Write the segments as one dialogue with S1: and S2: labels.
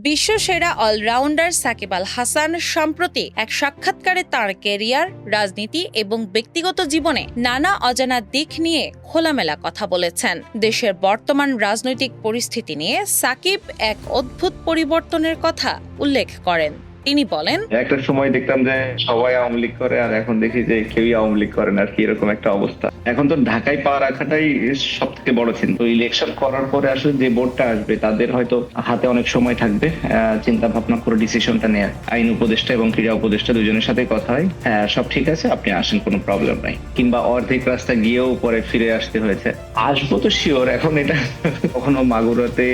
S1: বিশ্বসেরা allrounder Shakib Al Hasan সম্প্রতি এক সাক্ষাৎকারে তাঁর ক্যারিয়ার, রাজনীতি এবং ব্যক্তিগত জীবনে নানা অজানা দিক নিয়ে খোলামেলা কথা বলেছেন। দেশের বর্তমান রাজনৈতিক পরিস্থিতি নিয়ে সাকিব এক অদ্ভুত পরিবর্তনের কথা উল্লেখ করেন। তিনি বলেন,
S2: একটা সময় দেখতাম যে সবাই আওয়ামী লীগ করে, আর এখন দেখি যে কেউই আওয়ামী লীগ করে না, আর কি এরকম একটা অবস্থা। এখন তো ঢাকায় পা রাখাটাই সব থেকে বড় চিন্তা। ইলেকশন করার পরে আসলে যে বোর্ডটা আসবে তাদের হয়তো হাতে অনেক সময় থাকবে চিন্তা ভাবনা করে ডিসিশনটা নেওয়ার। আইন উপদেষ্টা এবং ক্রীড়া উপদেষ্টা দুজনের সাথে কথা হয়, হ্যাঁ সব ঠিক আছে, আপনি আসেন, কোনো প্রবলেম নাই। কিংবা অর্ধেক রাস্তা গিয়েও পরে ফিরে আসতে হয়েছে। আসবো তো শিওর। এখন এটা কখনো মাগুরাতে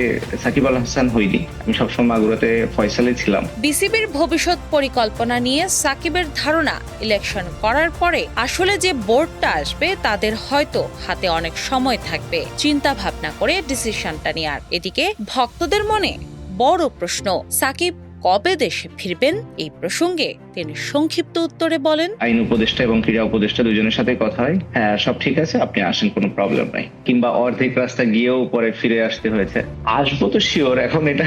S2: সাকিব আল হাসান হইনি, আমি সবসময় মাগুরাতে ফয়সালে ছিলাম।
S1: বিসিবির ভবিষ্যৎ পরিকল্পনা নিয়ে সাকিবের ধারণা, ইলেকশন করার পরে আসলে যে বোর্ডটা আসবে তাদের হয়তো হাতে অনেক সময় থাকবে চিন্তা ভাবনা করে ডিসিশনটা নেয়ার। এদিকে ভক্তদের মনে বড় প্রশ্ন, সাকিব কবে দেশে ফিরবেন? এই প্রসঙ্গে তিনি সংক্ষিপ্ত উত্তরে বলেন,
S2: আইন উপদেষ্টা এবং ক্রীড়া উপদেষ্টা দুজনের সাথে কথা হয়, হ্যাঁ সব ঠিক আছে, আপনি আসেন, কোনো প্রবলেম নাই। কিংবা অর্ধেক রাস্তা গিয়েও পরে ফিরে আসতে হয়েছে। আসবো তো শিওর। এখন এটা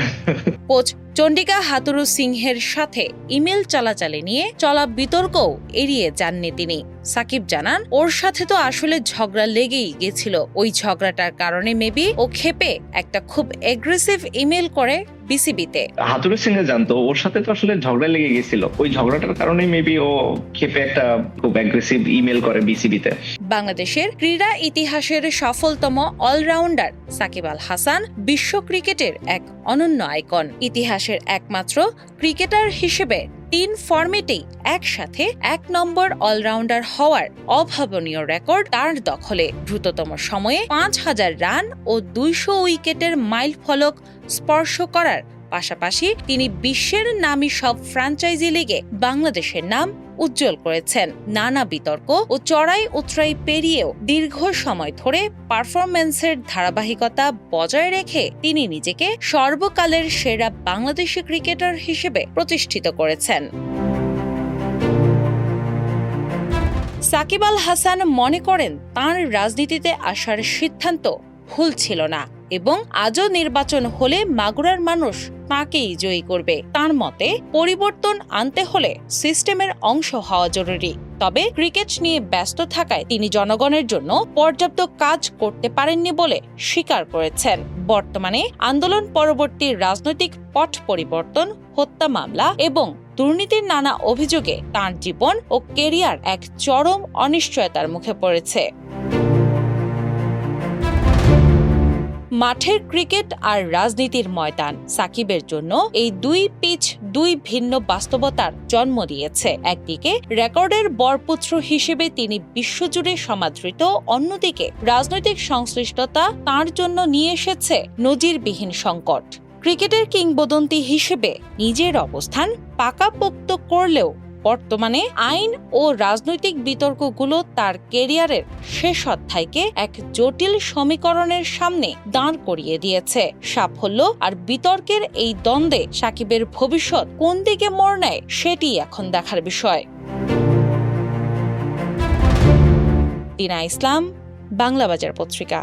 S1: কোচ চন্ডিকা হাথুরু সিংহের সাথে ইমেল চালাচালি নিয়ে চলা বিতর্কও এড়িয়ে যাননি তিনি। সাকিব জানান, ওর সাথে তো আসলে ঝগড়া লেগেই গেছিল। ওই ঝগড়াটার কারণে মেবি ও ক্ষেপে একটা খুব এগ্রেসিভ ইমেল করে বিসিবিতে।
S2: হাতুরু সিংহে জানতো ওর সাথে তো আসলে ঝগড়া লেগে গেছিল, ওই ঝগড়াটার কারণে মেবি ও ক্ষেপে একটা খুব অ্যাগ্রেসিভ ইমেল করে বিসিবিতে।
S1: বাংলাদেশের ক্রীড়া ইতিহাসের সফলতম অলরাউন্ডার সাকিব আল হাসান বিশ্ব ক্রিকেটের এক অনন্য আইকন। ইতিহাসের একমাত্র ক্রিকেটার হিসেবে 3 ফরম্যাটেই একসাথে 1 নম্বর অলরাউন্ডার হওয়ার অভাবনীয় রেকর্ড তার দখলে। দ্রুততম সময়ে 5000 রান ও 200 উইকেটের মাইল ফলক স্পর্শ করার পাশাপাশি তিনি বিশ্বের নামী সব ফ্র্যাঞ্চাইজি লিগে বাংলাদেশের নাম উজ্জ্বল করেছেন। নানা বিতর্ক ও চড়াই উতরাই পেরিয়েও দীর্ঘ সময় ধরে পারফরম্যান্সের ধারাবাহিকতা বজায় রেখে তিনি নিজেকে সর্বকালের সেরা বাংলাদেশি ক্রিকেটার হিসেবে প্রতিষ্ঠিত করেছেন। সাকিব আল হাসান মনে করেন, তাঁর রাজনীতিতে আসার সিদ্ধান্ত ভুল ছিল না এবং আজও নির্বাচন হলে মাগুরার মানুষ তাঁকেই জয়ী করবে। তার মতে, পরিবর্তন আনতে হলে সিস্টেমের অংশ হওয়া জরুরি। তবে ক্রিকেট নিয়ে ব্যস্ত থাকায় তিনি জনগণের জন্য পর্যাপ্ত কাজ করতে পারেননি বলে স্বীকার করেছেন। বর্তমানে আন্দোলন পরবর্তী রাজনৈতিক পট পরিবর্তন, হত্যা মামলা এবং দুর্নীতির নানা অভিযোগে তাঁর জীবন ও কেরিয়ার এক চরম অনিশ্চয়তার মুখে পড়েছে। মাঠের ক্রিকেট আর রাজনীতির ময়দান সাকিবের জন্য এই দুই পিচ দুই ভিন্ন বাস্তবতার জন্ম দিয়েছে। একদিকে রেকর্ডের বরপুত্র হিসেবে তিনি বিশ্বজুড়ে সমাদৃত, অন্যদিকে রাজনৈতিক সংশ্লিষ্টতা তার জন্য নিয়ে এসেছে নজিরবিহীন সংকট। ক্রিকেটের কিংবদন্তি হিসেবে নিজের অবস্থান পাকাপোক্ত করলেও বর্তমানে আইন ও রাজনৈতিক বিতর্কগুলো তার কেরিয়ারের শেষ অধ্যায়কে এক জটিল সমীকরণের সামনে দাঁড় করিয়ে দিয়েছে। সাফল্য আর বিতর্কের এই দ্বন্দ্বে সাকিবের ভবিষ্যৎ কোন দিকে মোড় নেয় সেটি এখন দেখার বিষয়। টিনা ইসলাম, বাংলাবাজার পত্রিকা।